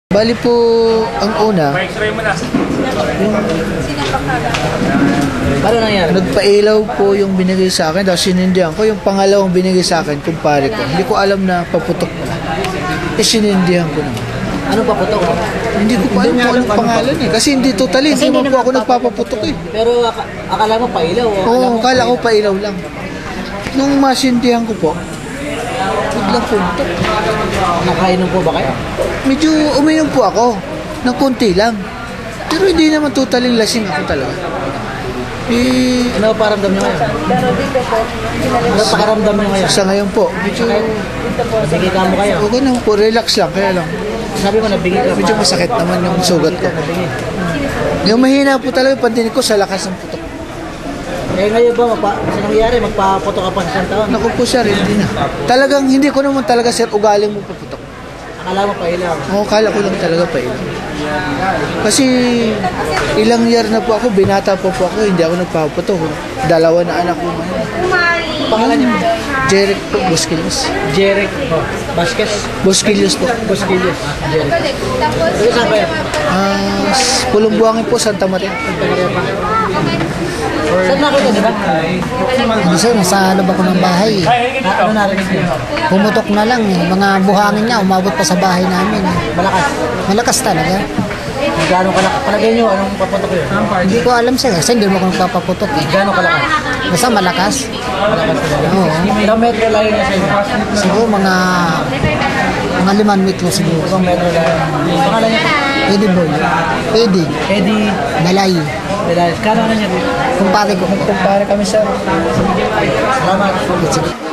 Bali po, ang una, Paano nangyari? nagpailaw po yung binigay sa akin, tapos sinindihan ko. Yung pangalawang binigay sa akin, kumpare ko. Hindi ko alam na paputok na. Sinindihan ko naman. Anong paputok? Hindi ko pa alam kung anong pangalan eh. Kasi hindi totally, hindi mo po ako nagpapaputok eh. Pero akala mo pailaw. Oo, kala ko pailaw lang. Nung masindihan ko po, biglang putok. Nakainom po ba kayo? Medyo uminom po ako, ng konti lang. Pero hindi naman totally lasing ako talaga. Eh, Ano paramdam nyo ngayon? Ano pakiramdam nyo ngayon? sa ngayon po, medyo Sige ka mo kayo. okay naman po, relax lang, kaya lang. Sabi mo nabigay ka Medyo masakit naman yung sugat ko. Yung mahina po talaga yung pandinig ko sa lakas ng putok. Eh ngayon ba, sa nangyari, magpaputok ka pa sa isang taon? Naku po sir, hindi na. Talagang hindi ko naman talaga sir ugaling mo paputok. Akala mo pailaw. Oo, kala ko lang talaga pa ilan. Kasi ilang year na po ako, binata po ako, hindi ako nagpapaputok. Dalawa na anak ko. Pangalan niyo? Jeric po, Bosquillos. Jeric Vasquez. Bosquillos po. Bosquillos. Jeric. Pero saan kayo? Pulumbuangin po, Santa Maria. Saan nakita diba? Hindi sir, nasa loob ako ng bahay. Ano narinig niyo? Pumutok na lang eh. Mga buhangin niya, umabot pa sa bahay namin. Malakas. Malakas talaga. Gano'ng kalakas? Palagay nyo, anong paputok yun? Hindi ko alam sir, kasi hindi mo ako nagpapaputok eh. Gano'ng kalakas? Basta malakas. Malakas talaga. Oo. Ilang metro layo niya sa inyo? Siguro mga 5 metro siguro. Ibang metro layo. Pangalan niya? Eddie boy. Eddie. Eddie Dalay. Velasquez. Kano ano niya? Kumpare ko. Kumpare kami sir. Salamat. Sige.